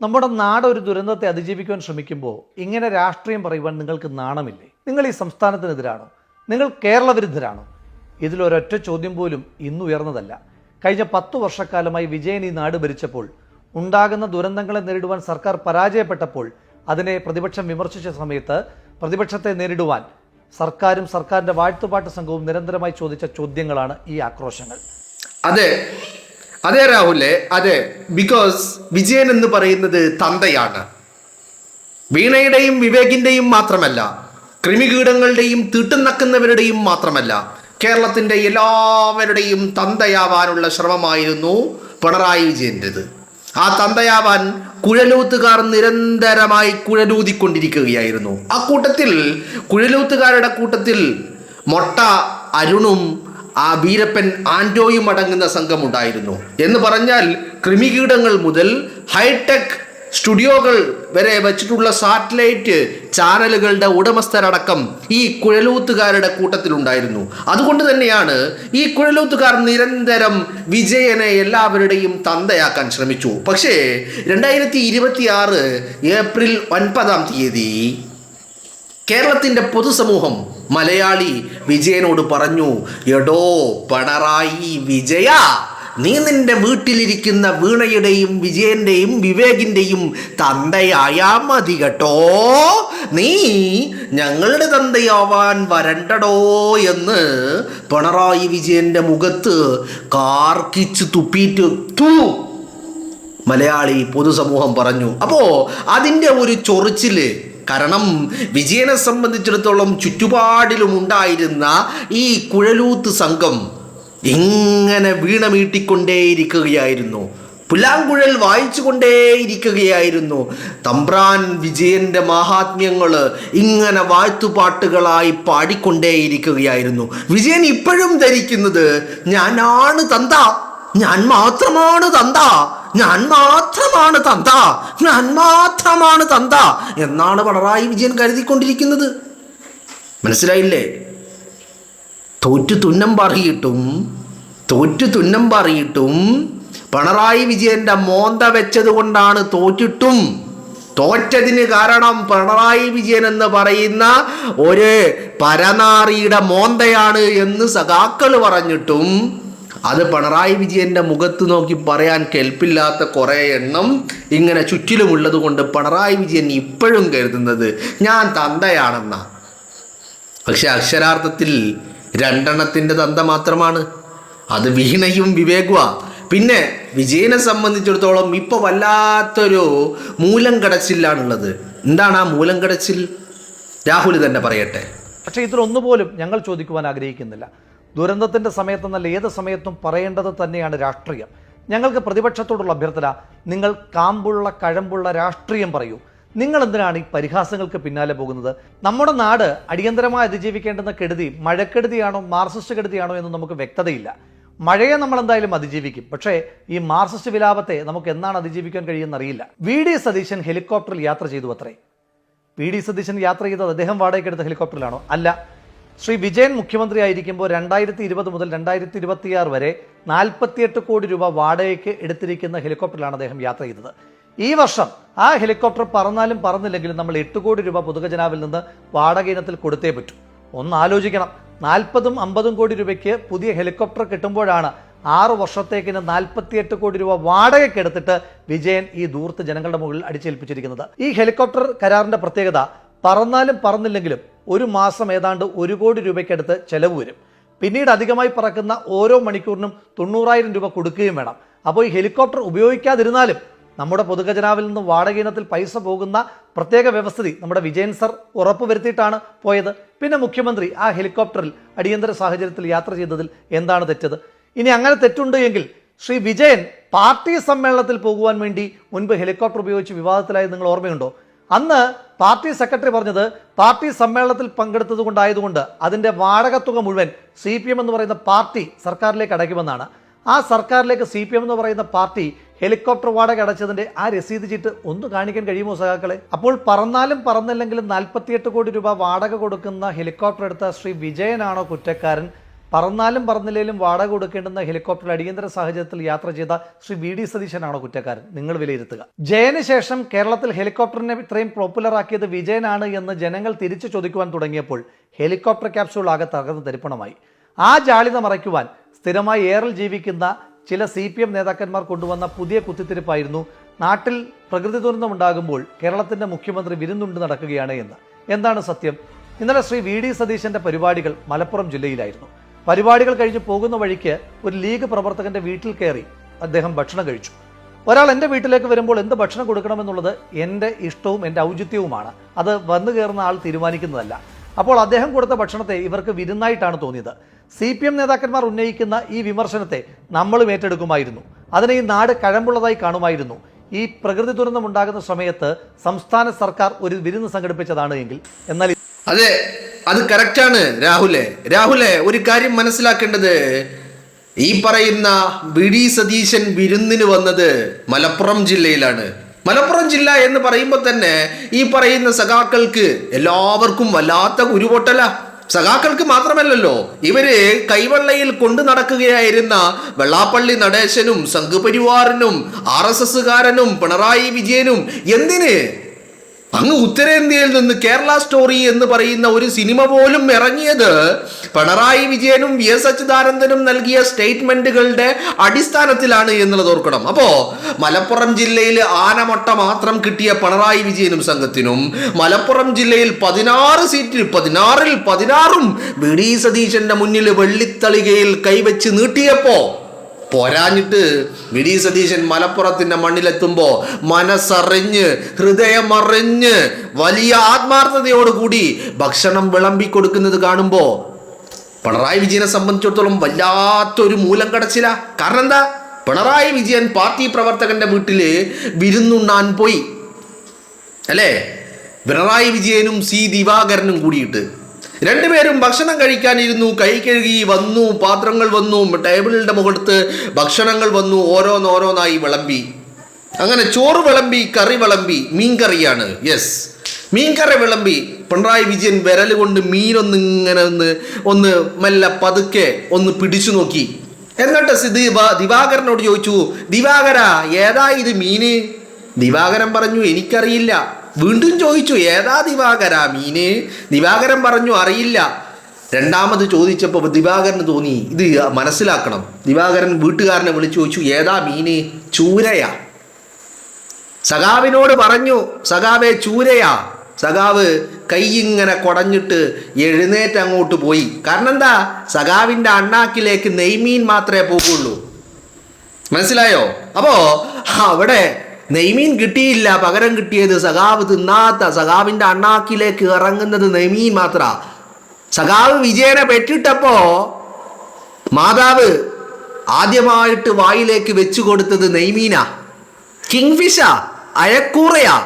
നമ്മുടെ നാട് ഒരു ദുരന്തത്തെ അതിജീവിക്കുവാൻ ശ്രമിക്കുമ്പോൾ ഇങ്ങനെ രാഷ്ട്രീയം പറയുവാൻ നിങ്ങൾക്ക് നാണമില്ലേ? നിങ്ങൾ ഈ സംസ്ഥാനത്തിനെതിരാണോ? നിങ്ങൾ കേരള വിരുദ്ധരാണോ? ഇതിലൊരൊറ്റ ചോദ്യം പോലും ഇന്ന് ഉയർന്നതല്ല. കഴിഞ്ഞ 10 വർഷക്കാലമായി വിജയൻ ഈ നാട് ഭരിച്ചപ്പോൾ ഉണ്ടാകുന്ന ദുരന്തങ്ങളെ നേരിടുവാൻ സർക്കാർ പരാജയപ്പെട്ടപ്പോൾ അതിനെ പ്രതിപക്ഷം വിമർശിച്ച സമയത്ത് പ്രതിപക്ഷത്തെ നേരിടുവാൻ സർക്കാരും സർക്കാരിൻ്റെ വാഴ്ത്തുപാട്ട് സംഘവും നിരന്തരമായി ചോദിച്ച ചോദ്യങ്ങളാണ് ഈ ആക്രോശങ്ങൾ. അതെ അതെ രാഹുലെ, അതെ. ബിക്കോസ് വിജയൻ എന്ന് പറയുന്നത് തന്തയാണ്. വീണയുടെയും വിവേകിന്റെയും മാത്രമല്ല, കൃമികീടങ്ങളുടെയും തീട്ടുനക്കുന്നവരുടെയും മാത്രമല്ല, കേരളത്തിന്റെ എല്ലാവരുടെയും തന്തയാവാനുള്ള ശ്രമമായിരുന്നു പിണറായി വിജയൻ്റെത്. ആ തന്തയാവാൻ കുഴലൂത്തുകാർ നിരന്തരമായി കുഴലൂതിക്കൊണ്ടിരിക്കുകയായിരുന്നു. ആ കൂട്ടത്തിൽ കുഴലൂത്തുകാരുടെ കൂട്ടത്തിൽ മൊട്ട അരുണും ആ വീരപ്പൻ ആൻഡോയും അടങ്ങുന്ന സംഘമുണ്ടായിരുന്നു. എന്ന് പറഞ്ഞാൽ കൃമികീടങ്ങൾ മുതൽ ഹൈടെക് സ്റ്റുഡിയോകൾ വരെ വെച്ചിട്ടുള്ള സാറ്റലൈറ്റ് ചാനലുകളുടെ ഉടമസ്ഥരടക്കം ഈ കുഴലൂത്തുകാരുടെ കൂട്ടത്തിലുണ്ടായിരുന്നു. അതുകൊണ്ട് തന്നെയാണ് ഈ കുഴലൂത്തുകാർ നിരന്തരം വിജയനെ എല്ലാവരുടെയും തന്തയാക്കാൻ ശ്രമിച്ചു. പക്ഷേ 2026 ഏപ്രിൽ 9 കേരളത്തിൻ്റെ പൊതുസമൂഹം മലയാളി വിജയനോട് പറഞ്ഞു, എടോ പിണറായി വിജയ, നീ നിന്റെ വീട്ടിലിരിക്കുന്ന വീണയുടെയും വിജയന്റെയും വിവേകിന്റെയും തന്തയായാ മതി കേട്ടോ, നീ ഞങ്ങളുടെ തന്തയാവാൻ വരണ്ടടോ എന്ന് പിണറായി വിജയന്റെ മുഖത്ത് കാർക്കിച്ച് തുപ്പിയിട്ട് മലയാളി പൊതുസമൂഹം പറഞ്ഞു. അപ്പോ അതിൻ്റെ ഒരു ചൊറിച്ചില്, കാരണം വിജയനെ സംബന്ധിച്ചിടത്തോളം ചുറ്റുപാടിലും ഉണ്ടായിരുന്ന ഈ കുഴലൂത്ത് സംഘം ഇങ്ങനെ വീണമീട്ടിക്കൊണ്ടേയിരിക്കുകയായിരുന്നു, പുല്ലാങ്കുഴൽ വായിച്ചു കൊണ്ടേയിരിക്കുകയായിരുന്നു. തമ്പ്രാൻ വിജയന്റെ മഹാത്മ്യങ്ങൾ ഇങ്ങനെ വാഴ്ത്തുപാട്ടുകളായി പാടിക്കൊണ്ടേയിരിക്കുകയായിരുന്നു. വിജയൻ ഇപ്പോഴും ധരിക്കുന്നത് ഞാനാണ് തന്ത, ഞാൻ മാത്രമാണ് തന്ത, ഞാൻ മാത്രമാണ് തന്ത, ഞാൻ മാത്രമാണ് തന്ത എന്നാണ് പിണറായി വിജയൻ കരുതിക്കൊണ്ടിരിക്കുന്നത്. മനസ്സിലായില്ലേ? തോറ്റു തുന്നം പറയിട്ടും പിണറായി വിജയന്റെ മോന്ത വെച്ചത് കൊണ്ടാണ് തോറ്റതിന് കാരണം പിണറായി വിജയൻ എന്ന് പറയുന്ന ഒരു പരനാറിയുടെ മോന്തയാണ് എന്ന് സഖാക്കൾ പറഞ്ഞിട്ടും അത് പിണറായി വിജയന്റെ മുഖത്ത് നോക്കി പറയാൻ കെൽപ്പില്ലാത്ത കുറേ എണ്ണം ഇങ്ങനെ ചുറ്റിലുമുള്ളത് കൊണ്ട് പിണറായി വിജയൻ ഇപ്പോഴും കരുതുന്നത് ഞാൻ തന്തയാണെന്ന. പക്ഷെ അക്ഷരാർത്ഥത്തിൽ 2 എണ്ണത്തിൻ്റെ തന്ത മാത്രമാണ്, അത് വീണയും വിവേകുവാ. പിന്നെ വിജയനെ സംബന്ധിച്ചിടത്തോളം ഇപ്പോൾ വല്ലാത്തൊരു മൂലം കടച്ചിലാണുള്ളത്. എന്താണ് ആ മൂലം കടച്ചിൽ? രാഹുൽ തന്നെ പറയട്ടെ. പക്ഷേ ഇതിലൊന്നുപോലും ഞങ്ങൾ ചോദിക്കുവാൻ ആഗ്രഹിക്കുന്നില്ല. ദുരന്തത്തിൻ്റെ സമയത്തെന്നല്ല, ഏത് സമയത്തും പറയേണ്ടത് തന്നെയാണ് രാഷ്ട്രീയം. ഞങ്ങൾക്ക് പ്രതിപക്ഷത്തോടുള്ള അഭ്യർത്ഥന, നിങ്ങൾ കാമ്പുള്ള കഴമ്പുള്ള രാഷ്ട്രീയം പറയൂ. നിങ്ങൾ എന്തിനാണ് ഈ പരിഹാസങ്ങൾക്ക് പിന്നാലെ പോകുന്നത്? നമ്മുടെ നാട് അടിയന്തരമായി അതിജീവിക്കേണ്ടുന്ന കെടുതി മഴക്കെടുതിയാണോ മാർക്സിസ്റ്റ് കെടുതിയാണോ എന്ന് നമുക്ക് വ്യക്തതയില്ല. മഴയെ നമ്മൾ എന്തായാലും അതിജീവിക്കും, പക്ഷേ ഈ മാർക്സിസ്റ്റ് വിലാപത്തെ നമുക്ക് എന്നാണ് അതിജീവിക്കാൻ കഴിയുമെന്നറിയില്ല. VD സതീശൻ ഹെലികോപ്റ്ററിൽ യാത്ര ചെയ്തു അത്രേ. VD സതീശൻ യാത്ര ചെയ്തത് അദ്ദേഹം വാടകയ്ക്കെടുത്ത ഹെലികോപ്റ്ററിലാണോ? അല്ല. ശ്രീ വിജയൻ മുഖ്യമന്ത്രി ആയിരിക്കുമ്പോൾ 2020 മുതൽ 2026 വരെ 48 കോടി രൂപ വാടകയ്ക്ക് എടുത്തിരിക്കുന്ന ഹെലികോപ്റ്ററിലാണ് അദ്ദേഹം യാത്ര ചെയ്തത്. ഈ വർഷം ആ ഹെലികോപ്റ്റർ പറന്നാലും പറന്നില്ലെങ്കിലും നമ്മൾ 8 കോടി രൂപ പൊതുഖജനാവിൽ നിന്ന് വാടക ഇനത്തിൽ കൊടുത്തേ പറ്റൂ. ഒന്ന് ആലോചിക്കണം, 40ഉം 50ഉം കോടി രൂപയ്ക്ക് പുതിയ ഹെലികോപ്റ്റർ കിട്ടുമ്പോഴാണ് 6 വർഷത്തേക്കിന് 48 കോടി രൂപ വാടകയ്ക്കെടുത്തിട്ട് വിജയൻ ഈ ദൂർത്ത് ജനങ്ങളുടെ മുകളിൽ അടിച്ചേൽപ്പിച്ചിരിക്കുന്നത്. ഈ ഹെലികോപ്റ്റർ കരാറിന്റെ പ്രത്യേകത, പറന്നാലും പറന്നില്ലെങ്കിലും ഒരു മാസം ഏതാണ്ട് 1 കോടി രൂപയ്ക്കടുത്ത് ചെലവ് വരും. പിന്നീട് അധികമായി പറക്കുന്ന ഓരോ മണിക്കൂറിനും 90,000 രൂപ കൊടുക്കുകയും വേണം. അപ്പോൾ ഈ ഹെലികോപ്റ്റർ ഉപയോഗിക്കാതിരുന്നാലും നമ്മുടെ പൊതുഖജനാവിൽ നിന്ന് വാടക ഇനത്തിൽ പൈസ പോകുന്ന പ്രത്യേക വ്യവസ്ഥിതി നമ്മുടെ വിജയൻ സർ ഉറപ്പുവരുത്തിയിട്ടാണ് പോയത്. പിന്നെ മുഖ്യമന്ത്രി ആ ഹെലികോപ്റ്ററിൽ അടിയന്തര സാഹചര്യത്തിൽ യാത്ര ചെയ്തതിൽ എന്താണ് തെറ്റത്? ഇനി അങ്ങനെ തെറ്റുണ്ട് എങ്കിൽ ശ്രീ വിജയൻ പാർട്ടി സമ്മേളനത്തിൽ പോകുവാൻ വേണ്ടി മുൻപ് ഹെലികോപ്റ്റർ ഉപയോഗിച്ച് വിവാദത്തിലായത് നിങ്ങൾ ഓർമ്മയുണ്ടോ? അന്ന് പാർട്ടി സെക്രട്ടറി പറഞ്ഞത് പാർട്ടി സമ്മേളനത്തിൽ പങ്കെടുത്തത് കൊണ്ടായതുകൊണ്ട് അതിൻ്റെ വാടകത്തുക മുഴുവൻ CPM എന്ന് പറയുന്ന പാർട്ടി സർക്കാരിലേക്ക് അടയ്ക്കുമെന്നാണ്. ആ സർക്കാരിലേക്ക് CPM എന്ന് പറയുന്ന പാർട്ടി ഹെലികോപ്റ്റർ വാടക അടച്ചതിൻ്റെ ആ രസീത് ചീട്ട് ഒന്ന് കാണിക്കാൻ കഴിയുമോ സഖാക്കളെ? അപ്പോൾ പറന്നാലും പറന്നില്ലെങ്കിലും 48 കോടി രൂപ വാടക കൊടുക്കുന്ന ഹെലികോപ്റ്റർ എടുത്ത ശ്രീ വിജയനാണോ കുറ്റക്കാരൻ? പറന്നാലും പറന്നില്ലേലും വാടക കൊടുക്കേണ്ടുന്ന ഹെലികോപ്റ്ററിൽ അടിയന്തര സാഹചര്യത്തിൽ യാത്ര ചെയ്ത ശ്രീ VD സതീശനാണോ കുറ്റക്കാരൻ? നിങ്ങൾ വിലയിരുത്തുക. ജയന് ശേഷം കേരളത്തിൽ ഹെലികോപ്റ്ററിനെ ഇത്രയും പോപ്പുലർ ആക്കിയത് വിജയനാണ് എന്ന് ജനങ്ങൾ തിരിച്ചു ചോദിക്കുവാൻ തുടങ്ങിയപ്പോൾ ഹെലികോപ്റ്റർ ക്യാപ്സ്യൂൾ ആകെ തകർന്ന് തരിപ്പണമായി. ആ ജാളിത മറയ്ക്കുവാൻ സ്ഥിരമായി എയറിൽ ജീവിക്കുന്ന ചില CPM നേതാക്കന്മാർ കൊണ്ടുവന്ന പുതിയ കുത്തിത്തിരിപ്പായിരുന്നു നാട്ടിൽ പ്രകൃതി ദുരന്തമുണ്ടാകുമ്പോൾ കേരളത്തിൻ്റെ മുഖ്യമന്ത്രി വിരുന്നുണ്ട് നടക്കുകയാണ് എന്ന്. എന്താണ് സത്യം? ഇന്നലെ ശ്രീ VD സതീശൻ്റെ പരിപാടികൾ മലപ്പുറം ജില്ലയിലായിരുന്നു. പരിപാടികൾ കഴിഞ്ഞ് പോകുന്ന വഴിക്ക് ഒരു ലീഗ് പ്രവർത്തകന്റെ വീട്ടിൽ കയറി അദ്ദേഹം ഭക്ഷണം കഴിച്ചു. ഒരാൾ എൻ്റെ വീട്ടിലേക്ക് വരുമ്പോൾ എന്ത് ഭക്ഷണം കൊടുക്കണമെന്നുള്ളത് എൻ്റെ ഇഷ്ടവും എൻ്റെ ഔചിത്യവുമാണ്. അത് വന്നു കയറുന്ന ആൾ തീരുമാനിക്കുന്നതല്ല. അപ്പോൾ അദ്ദേഹം കൊടുത്ത ഭക്ഷണത്തെ ഇവർക്ക് വിരുന്നായിട്ടാണ് തോന്നിയത്. CPM നേതാക്കന്മാർ ഉന്നയിക്കുന്ന ഈ വിമർശനത്തെ നമ്മളും ഏറ്റെടുക്കുമായിരുന്നു. അതിനെ ഈ നാട് കഴമ്പുള്ളതായി കാണുമായിരുന്നു. ഈ പ്രകൃതി ദുരന്തം ഉണ്ടാകുന്ന സമയത്ത് സംസ്ഥാന സർക്കാർ ഒരു വിരുന്ന് സംഘടിപ്പിച്ചതാണ് എങ്കിൽ. എന്നാൽ അതെ, അത് കറക്റ്റാണ് രാഹുലെ. ഒരു കാര്യം മനസ്സിലാക്കേണ്ടത്, ഈ പറയുന്ന VD സതീശൻ വിരുന്നിന് വന്നത് മലപ്പുറം ജില്ലയിലാണ്. മലപ്പുറം ജില്ല എന്ന് പറയുമ്പോൾ തന്നെ ഈ പറയുന്ന സഖാക്കൾക്ക് എല്ലാവർക്കും വല്ലാത്ത ഉരുപൊട്ടല. സഖാക്കൾക്ക് മാത്രമല്ലല്ലോ, ഇവര് കൈവെള്ളയിൽ കൊണ്ടു നടക്കുകയായിരുന്ന വെള്ളാപ്പള്ളി നടേശനും സംഘപരിവാറിനും RSSകാരനും പിണറായി വിജയനും എന്തിന് അങ്ങ് ഉത്തരേന്ത്യയിൽ നിന്ന് കേരള സ്റ്റോറി എന്ന് പറയുന്ന ഒരു സിനിമ പോലും ഇറങ്ങിയത് പിണറായി വിജയനും VS അച്യുതാനന്ദനും നൽകിയ സ്റ്റേറ്റ്മെന്റുകളുടെ അടിസ്ഥാനത്തിലാണ് എന്നുള്ളത് ഓർക്കണം. അപ്പോ മലപ്പുറം ജില്ലയിൽ ആനമൊട്ട മാത്രം കിട്ടിയ പിണറായി വിജയനും സംഘത്തിനും മലപ്പുറം ജില്ലയിൽ 16 സീറ്റിൽ 16 VD സതീശന്റെ മുന്നിൽ വെള്ളിത്തളികയിൽ കൈവച്ച് നീട്ടിയപ്പോ പോരാഞ്ഞിട്ട് VD സതീശൻ മലപ്പുറത്തിന്റെ മണ്ണിലെത്തുമ്പോൾ മനസ്സറിഞ്ഞ് ഹൃദയമറിഞ്ഞ് വലിയ ആത്മാർത്ഥതയോടുകൂടി ഭക്ഷണം വിളമ്പിക്കൊടുക്കുന്നത് കാണുമ്പോൾ പിണറായി വിജയനെ സംബന്ധിച്ചിടത്തോളം വല്ലാത്തൊരു മൂലം കടച്ചില്ല. കാരണം എന്താ? പിണറായി വിജയൻ പാർട്ടി പ്രവർത്തകന്റെ വീട്ടില് വിരുന്നുണ്ണാൻ പോയി അല്ലേ? പിണറായി വിജയനും ദിവാകരനും കൂടിയിട്ട് രണ്ടുപേരും ഭക്ഷണം കഴിക്കാനിരുന്നു. കൈ കഴുകി വന്നു, പാത്രങ്ങൾ വന്നു, ടേബിളിൻ്റെ മുഖത്ത് ഭക്ഷണങ്ങൾ വന്നു, ഓരോന്നോരോന്നായി വിളമ്പി. അങ്ങനെ ചോറ് വിളമ്പി, കറി വിളമ്പി, മീൻകറിയാണ്. യെസ്, മീൻകറി വിളമ്പി. പിണറായി വിജയൻ വിരൽ കൊണ്ട് മീനൊന്ന് ഇങ്ങനെ ഒന്ന് മെല്ലെ പതുക്കെ ഒന്ന് പിടിച്ചു നോക്കി. എന്നിട്ട് ദിവാകരനോട് ചോദിച്ചു, ദിവാകര ഏതാ ഇത് മീന്? ദിവാകരൻ പറഞ്ഞു എനിക്കറിയില്ല. വീണ്ടും ചോദിച്ചു, ഏതാ ദിവാകര മീന്? ദിവാകരൻ പറഞ്ഞു അറിയില്ല. രണ്ടാമത് ചോദിച്ചപ്പോൾ ദിവാകരന് തോന്നി ഇത് മനസ്സിലാക്കണം. ദിവാകരൻ വീട്ടുകാരനെ വിളിച്ചു ചോദിച്ചു, ഏതാ മീന്? ചൂരയാ. സഖാവിനോട് പറഞ്ഞു, സഖാവേ ചൂരയാ. സഖാവ് കൈ ഇങ്ങനെ കുടഞ്ഞിട്ട് എഴുന്നേറ്റ് അങ്ങോട്ട് പോയി. കാരണം എന്താ? സഖാവിൻ്റെ അണ്ണാക്കിലേക്ക് നെയ്മീൻ മാത്രമേ പോകുള്ളൂ. മനസ്സിലായോ? അപ്പോ അവിടെ നെയ്മീൻ കിട്ടിയില്ല. പകരം കിട്ടിയത് സഖാവ് തിന്നാത്ത, സഖാവിൻ്റെ അണ്ണാക്കിലേക്ക് ഇറങ്ങുന്നത് നെയ്മീൻ മാത്ര. സഖാവ് വിജയനെ പെറ്റിട്ടപ്പോ മാതാവ് ആദ്യമായിട്ട് വായിലേക്ക് വെച്ചു കൊടുത്തത് നെയ്മീനാ, കിങ്ഫിഷാ, അയക്കൂറയാ.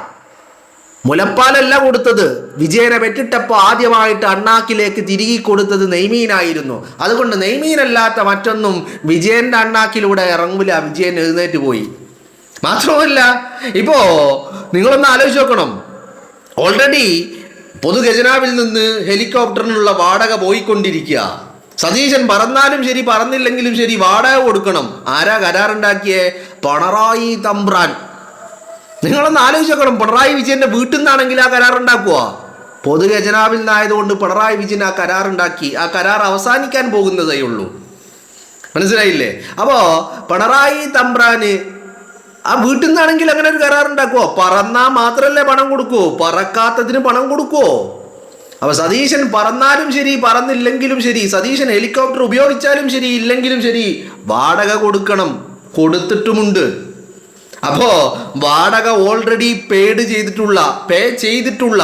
മുലപ്പാലല്ല കൊടുത്തത്. വിജയനെ പെറ്റിട്ടപ്പോൾ ആദ്യമായിട്ട് അണ്ണാക്കിലേക്ക് തിരികെ കൊടുത്തത് നെയ്മീനായിരുന്നു. അതുകൊണ്ട് നെയ്മീനല്ലാത്ത മറ്റൊന്നും വിജയന്റെ അണ്ണാക്കിലൂടെ ഇറങ്ങൂല. വിജയൻ എഴുന്നേറ്റ് പോയി. മാത്രമല്ല, ഇപ്പോ നിങ്ങളൊന്ന് ആലോചിച്ച് നോക്കണം. ഓൾറെഡി പൊതുഖജനാവിൽ നിന്ന് ഹെലികോപ്റ്ററിനുള്ള വാടക പോയിക്കൊണ്ടിരിക്കുക. സതീശൻ പറന്നാലും ശരി പറന്നില്ലെങ്കിലും ശരി വാടക കൊടുക്കണം. ആരാ കരാറുണ്ടാക്കിയേ? പിണറായി തമ്പ്രാൻ. നിങ്ങളൊന്ന് ആലോചിച്ച് നോക്കണം. പിണറായി വിജയന്റെ വീട്ടിൽ നിന്നാണെങ്കിൽ ആ കരാറുണ്ടാക്കുക. പൊതുഖജനാവിൽ നിന്നായതുകൊണ്ട് പിണറായി വിജയൻ ആ കരാറുണ്ടാക്കി. ആ കരാർ അവസാനിക്കാൻ പോകുന്നതേ ഉള്ളൂ. മനസ്സിലായില്ലേ? അപ്പോ പിണറായി തമ്പ്രാന് ആ വീട്ടിൽ നിന്നാണെങ്കിൽ അങ്ങനെ ഒരു കരാറുണ്ടാക്കുവോ? പറന്നാ മാത്രല്ലേ പണം കൊടുക്കുവോ? പറക്കാത്തതിന് പണം കൊടുക്കുവോ? അപ്പൊ സതീശൻ പറന്നാലും ശരി പറന്നില്ലെങ്കിലും ശരി, സതീശൻ ഹെലികോപ്റ്റർ ഉപയോഗിച്ചാലും ശരി ഇല്ലെങ്കിലും ശരി വാടക കൊടുക്കണം. കൊടുത്തിട്ടുമുണ്ട്. അപ്പോ വാടക ഓൾറെഡി പേ ചെയ്തിട്ടുള്ള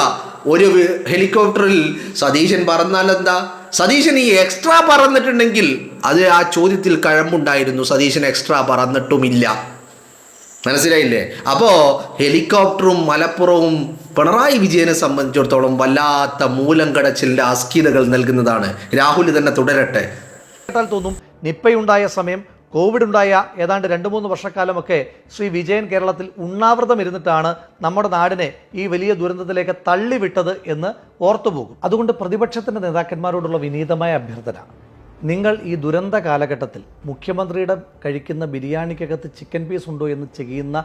ഒരു ഹെലികോപ്റ്ററിൽ സതീശൻ പറന്നാൽ എന്താ? സതീശൻ ഈ എക്സ്ട്രാ പറന്നിട്ടുണ്ടെങ്കിൽ അത് ആ ചോദ്യത്തിൽ കഴമ്പുണ്ടായിരുന്നു. സതീശൻ എക്സ്ട്രാ പറന്നിട്ടുമില്ല. മനസ്സിലായില്ലേ? അപ്പോൾ ഹെലികോപ്റ്ററും മലപ്പുറവും പിണറായി വിജയനെ സംബന്ധിച്ചിടത്തോളം വല്ലാത്ത മൂലം കടച്ചിലിൻ്റെ അസ്കിതകൾ നൽകുന്നതാണ്. രാഹുൽ തന്നെ തുടരട്ടെ. തോന്നും നിപ്പയുണ്ടായ സമയം, കോവിഡ് ഉണ്ടായ ഏതാണ്ട് 2-3 വർഷക്കാലമൊക്കെ ശ്രീ വിജയൻ കേരളത്തിൽ ഉണ്ണാവൃതം ഇരുന്നിട്ടാണ് നമ്മുടെ നാടിനെ ഈ വലിയ ദുരന്തത്തിലേക്ക് തള്ളിവിട്ടത് എന്ന് ഓർത്തുപോകും. അതുകൊണ്ട് പ്രതിപക്ഷത്തിൻ്റെ നേതാക്കന്മാരോടുള്ള വിനീതമായ അഭ്യർത്ഥന, നിങ്ങൾ ഈ ദുരന്ത കാലഘട്ടത്തിൽ മുഖ്യമന്ത്രിയുടെ കഴിക്കുന്ന ബിരിയാണിക്കകത്ത് ചിക്കൻ പീസ് ഉണ്ടോ എന്ന് ചെയ്യുന്ന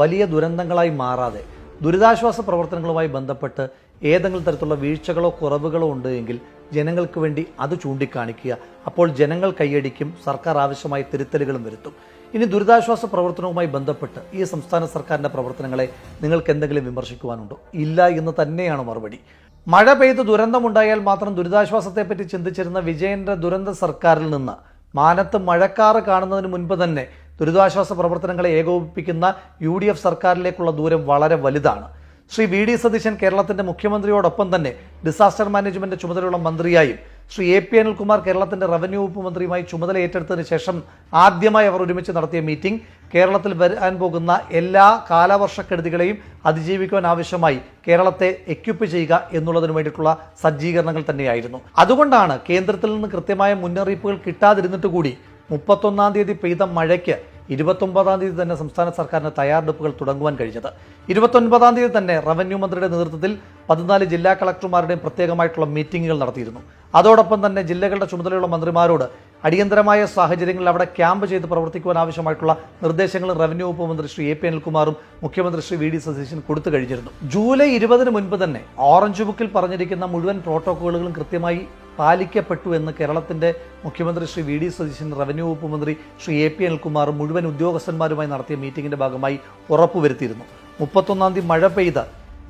വലിയ ദുരന്തങ്ങളായി മാറാതെ ദുരിതാശ്വാസ പ്രവർത്തനങ്ങളുമായി ബന്ധപ്പെട്ട് ഏതെങ്കിലും തരത്തിലുള്ള വീഴ്ചകളോ കുറവുകളോ ഉണ്ട് എങ്കിൽ ജനങ്ങൾക്ക് വേണ്ടി അത് ചൂണ്ടിക്കാണിക്കുക. അപ്പോൾ ജനങ്ങൾ കൈയടിക്കും, സർക്കാർ ആവശ്യമായ തിരുത്തലുകളും വരുത്തും. ഇനി ദുരിതാശ്വാസ പ്രവർത്തനവുമായി ബന്ധപ്പെട്ട് ഈ സംസ്ഥാന സർക്കാരിൻ്റെ പ്രവർത്തനങ്ങളെ നിങ്ങൾക്ക് എന്തെങ്കിലും വിമർശിക്കുവാനുണ്ടോ? ഇല്ല എന്ന് തന്നെയാണ് മറുപടി. മഴ പെയ്ത് ദുരന്തമുണ്ടായാൽ മാത്രം ദുരിതാശ്വാസത്തെപ്പറ്റി ചിന്തിച്ചിരുന്ന വിജയൻ്റെ ദുരന്ത സർക്കാരിൽ നിന്ന് മാനത്ത് മഴക്കാറ് കാണുന്നതിന് മുൻപ് തന്നെ ദുരിതാശ്വാസ പ്രവർത്തനങ്ങളെ ഏകോപിപ്പിക്കുന്ന UDF സർക്കാരിലേക്കുള്ള ദൂരം വളരെ വലുതാണ്. ശ്രീ VD സതീശൻ കേരളത്തിൻ്റെ മുഖ്യമന്ത്രിയോടൊപ്പം തന്നെ ഡിസാസ്റ്റർ മാനേജ്മെൻറ്റ് ചുമതലയുള്ള മന്ത്രിയായും ശ്രീ AP അനിൽകുമാർ കേരളത്തിൻ്റെ റവന്യൂ വകുപ്പ് മന്ത്രിയുമായി ചുമതല ഏറ്റെടുത്തതിന് ശേഷം ആദ്യമായി അവർ ഒരുമിച്ച് നടത്തിയ മീറ്റിംഗ് കേരളത്തിൽ വരാൻ പോകുന്ന എല്ലാ കാലവർഷക്കെടുതികളെയും അതിജീവിക്കുവാൻ ആവശ്യമായി കേരളത്തെ എക്യുപ്പ് ചെയ്യുക എന്നുള്ളതിനു വേണ്ടിയിട്ടുള്ള സജ്ജീകരണങ്ങൾ തന്നെയായിരുന്നു. അതുകൊണ്ടാണ് കേന്ദ്രത്തിൽ നിന്ന് കൃത്യമായ മുന്നറിയിപ്പുകൾ കിട്ടാതിരുന്നിട്ട് കൂടി 31-ാം തീയതി പെയ്ത മഴയ്ക്ക് 29-ാം തീയതി തന്നെ സംസ്ഥാന സർക്കാരിന് തയ്യാറെടുപ്പുകൾ തുടങ്ങുവാൻ കഴിഞ്ഞത്. 29-ാം തീയതി തന്നെ റവന്യൂ മന്ത്രിയുടെ നേതൃത്വത്തിൽ 14 ജില്ലാ കളക്ടർമാരുടെയും പ്രത്യേകമായിട്ടുള്ള മീറ്റിംഗുകൾ നടത്തിയിരുന്നു. അതോടൊപ്പം തന്നെ ജില്ലകളുടെ ചുമതലയുള്ള മന്ത്രിമാരോട് അടിയന്തരമായ സാഹചര്യങ്ങളിൽ അവിടെ ക്യാമ്പ് ചെയ്ത് പ്രവർത്തിക്കുവാൻ ആവശ്യമായിട്ടുള്ള നിർദ്ദേശങ്ങളും റവന്യൂ വകുപ്പ് മന്ത്രി ശ്രീ AP അനിൽകുമാറും മുഖ്യമന്ത്രി ശ്രീ VD സതീശൻ കൊടുത്തു കഴിഞ്ഞിരുന്നു. ജൂലൈ 20-ന് മുൻപ് തന്നെ ഓറഞ്ച് ബുക്കിൽ പറഞ്ഞിരിക്കുന്ന മുഴുവൻ പ്രോട്ടോക്കോളുകളും കൃത്യമായി പാലിക്കപ്പെട്ടു എന്ന് കേരളത്തിൻ്റെ മുഖ്യമന്ത്രി ശ്രീ VD സതീശൻ, റവന്യൂ വകുപ്പ് മന്ത്രി ശ്രീ AP അനിൽകുമാറും മുഴുവൻ ഉദ്യോഗസ്ഥന്മാരുമായി നടത്തിയ മീറ്റിംഗിൻ്റെ ഭാഗമായി ഉറപ്പുവരുത്തിയിരുന്നു. 31-ാം തീയതി മഴ പെയ്ത്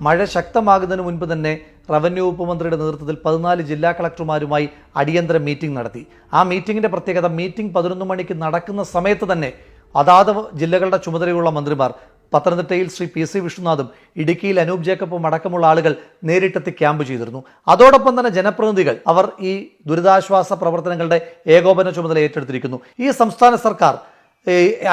മഴ ശക്തമാകുന്നതിന് മുൻപ് തന്നെ റവന്യൂ വകുപ്പ് മന്ത്രിയുടെ നേതൃത്വത്തിൽ 14 ജില്ലാ കളക്ടർമാരുമായി അടിയന്തര മീറ്റിംഗ് നടത്തി. ആ മീറ്റിംഗിൻ്റെ പ്രത്യേകത, മീറ്റിംഗ് 11 മണിക്ക് നടക്കുന്ന സമയത്ത് തന്നെ അതാത് ജില്ലകളുടെ ചുമതലയുള്ള മന്ത്രിമാർ, പത്തനംതിട്ടയിൽ ശ്രീ PC വിഷ്ണുനാഥും ഇടുക്കിയിൽ അനൂപ് ജേക്കബും അടക്കമുള്ള ആളുകൾ നേരിട്ടെത്തി ക്യാമ്പ് ചെയ്തിരുന്നു. അതോടൊപ്പം തന്നെ ജനപ്രതിനിധികൾ അവർ ഈ ദുരിതാശ്വാസ പ്രവർത്തനങ്ങളുടെ ഏകോപന ചുമതല ഏറ്റെടുത്തിരിക്കുന്നു. ഈ സംസ്ഥാന സർക്കാർ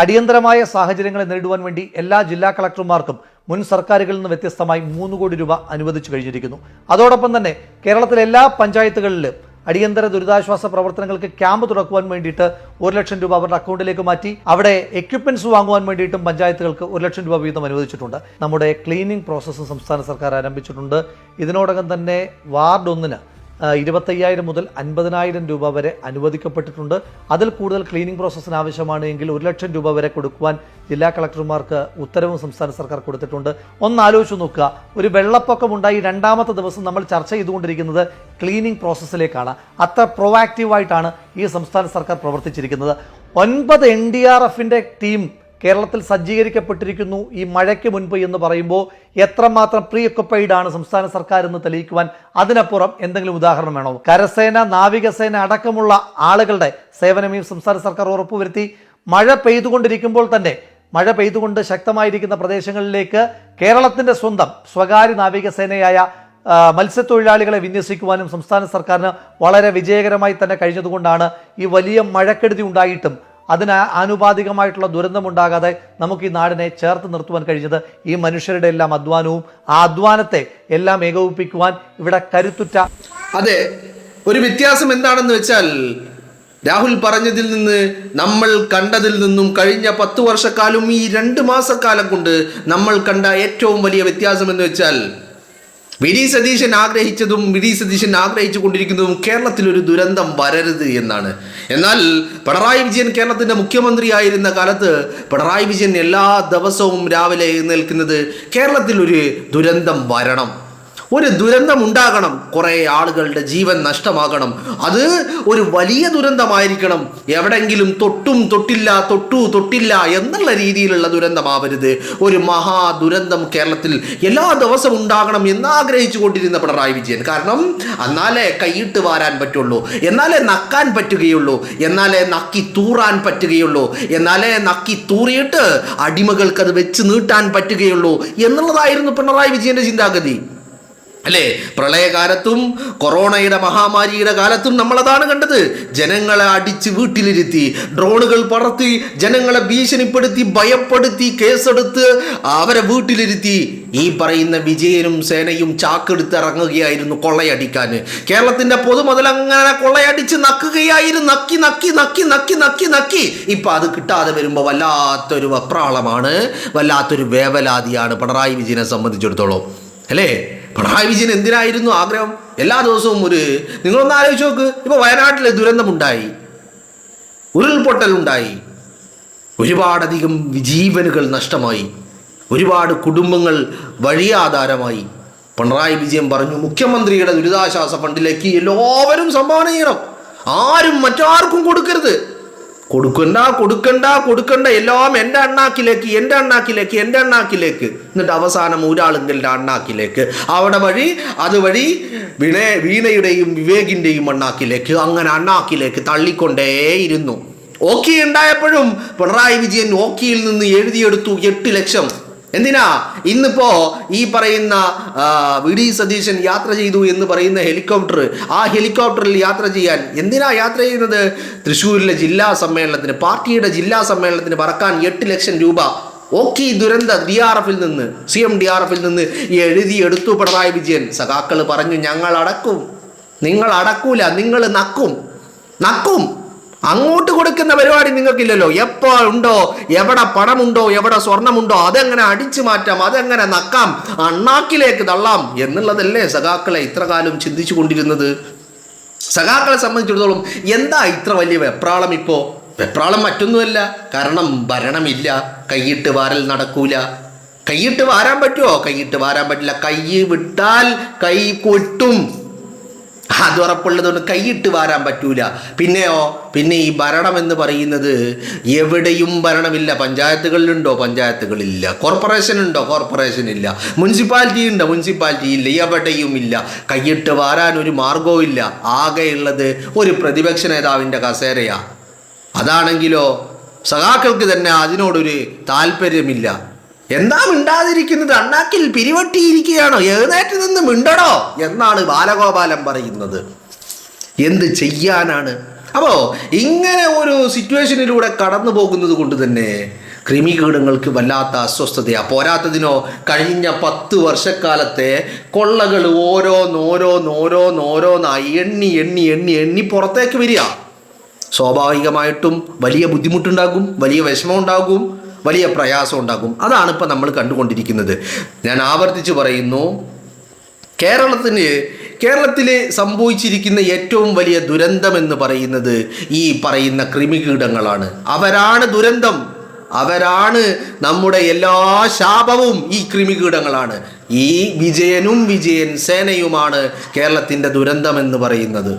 അടിയന്തരമായ സാഹചര്യങ്ങളെ നേരിടുവാൻ വേണ്ടി എല്ലാ ജില്ലാ കളക്ടർമാർക്കും മുൻ സർക്കാരുകളിൽ നിന്ന് വ്യത്യസ്തമായി 3 കോടി രൂപ അനുവദിച്ചു കഴിഞ്ഞിരിക്കുന്നു. അതോടൊപ്പം തന്നെ കേരളത്തിലെ എല്ലാ പഞ്ചായത്തുകളിലും അടിയന്തര ദുരിതാശ്വാസ പ്രവർത്തനങ്ങൾക്ക് ക്യാമ്പ് തുറക്കുവാൻ വേണ്ടിയിട്ട് 1 ലക്ഷം രൂപ അവരുടെ അക്കൗണ്ടിലേക്ക് മാറ്റി. അവിടെ എക്യുപ്മെന്റ്സ് വാങ്ങുവാൻ വേണ്ടിയിട്ടും പഞ്ചായത്തുകൾക്ക് 1 ലക്ഷം രൂപ വീതം അനുവദിച്ചിട്ടുണ്ട്. നമ്മുടെ ക്ലീനിങ് പ്രോസസ്സ് സംസ്ഥാന സർക്കാർ ആരംഭിച്ചിട്ടുണ്ട്. ഇതിനോടകം തന്നെ വാർഡ് 1-ന് 25,000 മുതൽ 50,000 രൂപ വരെ അനുവദിക്കപ്പെട്ടിട്ടുണ്ട്. അതിൽ കൂടുതൽ ക്ലീനിങ് പ്രോസസ്സിന് ആവശ്യമാണ് എങ്കിൽ 1 ലക്ഷം രൂപ വരെ കൊടുക്കുവാൻ ജില്ലാ കളക്ടർമാർക്ക് ഉത്തരവും സംസ്ഥാന സർക്കാർ കൊടുത്തിട്ടുണ്ട്. ഒന്ന് ആലോചിച്ച് നോക്കുക, ഒരു വെള്ളപ്പൊക്കമുണ്ടായി 2ാമത്തെ ദിവസം നമ്മൾ ചർച്ച ചെയ്തുകൊണ്ടിരിക്കുന്നത് ക്ലീനിങ് പ്രോസസ്സിലേക്കാണ്. അത്ര പ്രൊവാക്റ്റീവായിട്ടാണ് ഈ സംസ്ഥാന സർക്കാർ പ്രവർത്തിച്ചിരിക്കുന്നത്. 9 NDRFൻ്റെ ടീം കേരളത്തിൽ സജ്ജീകരിക്കപ്പെട്ടിരിക്കുന്നു ഈ മഴയ്ക്ക് മുൻപ് എന്ന് പറയുമ്പോൾ എത്രമാത്രം പ്രീ ഒക്കുപ്പൈഡ് ആണ് സംസ്ഥാന സർക്കാർ എന്ന് തെളിയിക്കുവാൻ അതിനപ്പുറം എന്തെങ്കിലും ഉദാഹരണം വേണോ? കരസേന, നാവികസേന അടക്കമുള്ള ആളുകളുടെ സേവനം ഈ സംസ്ഥാന സർക്കാർ ഉറപ്പുവരുത്തി. മഴ പെയ്തുകൊണ്ടിരിക്കുമ്പോൾ തന്നെ, മഴ പെയ്തുകൊണ്ട് ശക്തമായിരിക്കുന്ന പ്രദേശങ്ങളിലേക്ക് കേരളത്തിൻ്റെ സ്വന്തം സ്വകാര്യ നാവികസേനയായ മത്സ്യത്തൊഴിലാളികളെ വിന്യസിക്കുവാനും സംസ്ഥാന സർക്കാരിന് വളരെ വിജയകരമായി തന്നെ കഴിഞ്ഞതുകൊണ്ടാണ് ഈ വലിയ മഴക്കെടുതി ഉണ്ടായിട്ടും അതിന് ആനുപാതികമായിട്ടുള്ള ദുരന്തമുണ്ടാകാതെ നമുക്ക് ഈ നാടിനെ ചേർത്ത് നിർത്തുവാൻ കഴിഞ്ഞത്. ഈ മനുഷ്യരുടെ എല്ലാം അധ്വാനവും ആ അധ്വാനത്തെ എല്ലാം ഏകോപിപ്പിക്കുവാൻ ഇവിടെ കരുത്തുറ്റ. അതെ, ഒരു വ്യത്യാസം എന്താണെന്ന് വെച്ചാൽ രാഹുൽ പറഞ്ഞതിൽ നിന്ന് നമ്മൾ കണ്ടതിൽ നിന്നും കഴിഞ്ഞ 10 വർഷക്കാലം ഈ 2 മാസക്കാലം കൊണ്ട് നമ്മൾ കണ്ട ഏറ്റവും വലിയ വ്യത്യാസം എന്ന് വെച്ചാൽ VD സതീശൻ ആഗ്രഹിച്ചതും VD സതീശൻ ആഗ്രഹിച്ചു കൊണ്ടിരിക്കുന്നതും കേരളത്തിലൊരു ദുരന്തം വരരുത് എന്നാണ്. എന്നാൽ പിണറായി വിജയൻ കേരളത്തിൻ്റെ മുഖ്യമന്ത്രിയായിരുന്ന കാലത്ത് പിണറായി വിജയൻ എല്ലാ ദിവസവും രാവിലെ എഴുന്നേൽക്കുന്നത് കേരളത്തിലൊരു ദുരന്തം വരണം, ഒരു ദുരന്തം ഉണ്ടാകണം, കുറേ ആളുകളുടെ ജീവൻ നഷ്ടമാകണം, അത് ഒരു വലിയ ദുരന്തമായിരിക്കണം, എവിടെങ്കിലും തൊട്ടില്ല എന്നുള്ള രീതിയിലുള്ള ദുരന്തമാവരുത്, ഒരു മഹാ ദുരന്തം കേരളത്തിൽ എല്ലാ ദിവസവും ഉണ്ടാകണം എന്നാഗ്രഹിച്ചു കൊണ്ടിരുന്ന പിണറായി വിജയൻ. കാരണം എന്നാലേ കൈയിട്ട് വാരാൻ പറ്റുള്ളൂ, എന്നാലേ നക്കാൻ പറ്റുകയുള്ളൂ, എന്നാലേ നക്കി തൂറാൻ പറ്റുകയുള്ളൂ, എന്നാലേ നക്കി തൂറിയിട്ട് അടിമകൾക്ക് അത് വെച്ച് നീട്ടാൻ പറ്റുകയുള്ളൂ എന്നുള്ളതായിരുന്നു പിണറായി വിജയന്റെ ചിന്താഗതി. അല്ലേ? പ്രളയകാലത്തും കൊറോണയുടെ മഹാമാരിയുടെ കാലത്തും നമ്മളതാണ് കണ്ടത്. ജനങ്ങളെ അടിച്ച് വീട്ടിലിരുത്തി, ഡ്രോണുകൾ പറത്തി, ജനങ്ങളെ ഭീഷണിപ്പെടുത്തി, ഭയപ്പെടുത്തി, കേസെടുത്ത് അവരെ വീട്ടിലിരുത്തി ഈ പറയുന്ന വിജയനും സേനയും ചാക്കെടുത്ത് ഇറങ്ങുകയായിരുന്നു കൊള്ളയടിക്കാൻ. കേരളത്തിന്റെ പൊതുമുതൽ അങ്ങനെ കൊള്ളയടിച്ച് നക്കുകയായിരുന്നു, നക്കി നക്കി നക്കി നക്കി നക്കി നക്കി. ഇപ്പൊ അത് കിട്ടാതെ വരുമ്പോൾ വല്ലാത്തൊരു വെപ്രാളമാണ്, വല്ലാത്തൊരു വേവലാതിയാണ് പിണറായി വിജയനെ സംബന്ധിച്ചിടത്തോളം. അല്ലേ? പിണറായി വിജയൻ എന്തിനായിരുന്നു ആഗ്രഹം? എല്ലാ ദിവസവും നിങ്ങളൊന്ന് ആലോചിച്ച് നോക്ക്. ഇപ്പൊ വയനാട്ടിലെ ദുരന്തമുണ്ടായി, ഉരുൾപൊട്ടലുണ്ടായി, ഒരുപാടധികം ജീവനുകൾ നഷ്ടമായി, ഒരുപാട് കുടുംബങ്ങൾ വഴിയാധാരമായി. പിണറായി വിജയൻ പറഞ്ഞു, മുഖ്യമന്ത്രിയുടെ ദുരിതാശ്വാസ ഫണ്ടിലേക്ക് എല്ലാവരും സംഭാവന ചെയ്യണം, ആരും മറ്റാർക്കും കൊടുക്കരുത്, കൊടുക്കണ്ട, എല്ലാം എൻ്റെ അണ്ണാക്കിലേക്ക്. എന്നിട്ട് അവസാനം ഒരാളുകളുടെ അണ്ണാക്കിലേക്ക്, അതുവഴി വീണയുടെയും വിവേകിൻ്റെയും അണ്ണാക്കിലേക്ക്, അങ്ങനെ അണ്ണാക്കിലേക്ക് തള്ളിക്കൊണ്ടേയിരുന്നു. ഓക്കി ഉണ്ടായപ്പോഴും പിണറായി വിജയൻ ഓക്കിയിൽ നിന്ന് എഴുതിയെടുത്തു 8 ലക്ഷം. എന്തിനാ? ഇന്നിപ്പോ ഈ പറയുന്ന വി.ഡി. സതീശൻ യാത്ര ചെയ്തു എന്ന് പറയുന്ന ഹെലികോപ്റ്റർ, ആ ഹെലികോപ്റ്ററിൽ യാത്ര ചെയ്യാൻ എന്തിനാ യാത്ര ചെയ്യുന്നത്? തൃശ്ശൂരിലെ ജില്ലാ സമ്മേളനത്തിന്, പാർട്ടിയുടെ ജില്ലാ സമ്മേളനത്തിന് പറക്കാൻ 8 ലക്ഷം രൂപ ഓക്കി ദുരന്ത DRFിൽ നിന്ന്, CM DRFിൽ നിന്ന് എഴുതിയെടുത്തു പിണറായി വിജയൻ. സഖാക്കൾ പറഞ്ഞു, ഞങ്ങൾ അടക്കും. നിങ്ങൾ അടക്കൂല, നിങ്ങൾ നക്കും. അങ്ങോട്ട് കൊടുക്കുന്ന പരിപാടി നിങ്ങൾക്കില്ലല്ലോ. എപ്പോ ഉണ്ടോ, എവിടെ പണമുണ്ടോ, എവിടെ സ്വർണമുണ്ടോ, അതെങ്ങനെ അടിച്ചു മാറ്റാം, അതെങ്ങനെ നക്കാം, അണ്ണാക്കിലേക്ക് തള്ളാം എന്നുള്ളതല്ലേ സഖാക്കളെ ഇത്ര കാലം ചിന്തിച്ചു കൊണ്ടിരുന്നത്. സഖാക്കളെ സംബന്ധിച്ചിടത്തോളം എന്താ ഇത്ര വലിയ വെപ്രാളം? ഇപ്പോൾ വെപ്രാളം മറ്റൊന്നുമല്ല, കാരണം ഭരണമില്ല, കൈയിട്ട് വാരൽ നടക്കൂല. കൈയിട്ട് വാരാൻ പറ്റുമോ? കൈയിട്ട് വാരാൻ പറ്റില്ല. കൈ വിട്ടാൽ കൈ കൊട്ടും, അത് ഉറപ്പുള്ളതുകൊണ്ട് കൈയിട്ട് വാരാൻ പറ്റൂല. പിന്നെ ഈ ഭരണം എന്ന് പറയുന്നത് എവിടെയും ഭരണമില്ല. പഞ്ചായത്തുകളിലുണ്ടോ? പഞ്ചായത്തുകളില്ല. കോർപ്പറേഷൻ ഉണ്ടോ? കോർപ്പറേഷൻ ഇല്ല. മുനിസിപ്പാലിറ്റി ഉണ്ടോ? മുനിസിപ്പാലിറ്റി ഇല്ല. എവിടെയും ഇല്ല. കൈയിട്ട് വാരാൻ ഒരു മാർഗവും ഇല്ല. ആകെയുള്ളത് ഒരു പ്രതിപക്ഷ നേതാവിൻ്റെ കസേരയാ. അതാണെങ്കിലോ സഖാക്കൾക്ക് തന്നെ അതിനോടൊരു താല്പര്യമില്ല. എന്താ മിണ്ടാതിരിക്കുന്നത്? അണ്ണാക്കിൽ പിരിവട്ടിയിരിക്കുകയാണോ? എഴുന്നേറ്റ് നിന്ന് മിണ്ടടോ എന്നാണ് ബാലഗോപാലൻ പറയുന്നത്. എന്ത് ചെയ്യാനാണ്? അപ്പോൾ ഇങ്ങനെ ഒരു സിറ്റുവേഷനിലൂടെ കടന്നു പോകുന്നത് കൊണ്ട് തന്നെ കൃമികീടങ്ങൾക്ക് വല്ലാത്ത അസ്വസ്ഥതയാണ്. പോരാത്തതിനോ കഴിഞ്ഞ 10 വർഷക്കാലത്തെ കൊള്ളകൾ ഓരോന്നായി എണ്ണി പുറത്തേക്ക് വരിക. സ്വാഭാവികമായിട്ടും വലിയ ബുദ്ധിമുട്ടുണ്ടാകും, വലിയ വിഷമം ഉണ്ടാകും, വലിയ പ്രയാസം ഉണ്ടാകും. അതാണ് ഇപ്പം നമ്മൾ കണ്ടുകൊണ്ടിരിക്കുന്നത്. ഞാൻ ആവർത്തിച്ച് പറയുന്നു, കേരളത്തിൽ സംഭവിച്ചിരിക്കുന്ന ഏറ്റവും വലിയ ദുരന്തമെന്ന് പറയുന്നത് ഈ പറയുന്ന കൃമികീടങ്ങളാണ്. അവരാണ് ദുരന്തം, അവരാണ് നമ്മുടെ എല്ലാ ശാപവും. ഈ കൃമികീടങ്ങളാണ്. ഈ വിജയൻ സേനയുമാണ് കേരളത്തിൻ്റെ ദുരന്തമെന്ന് പറയുന്നത്.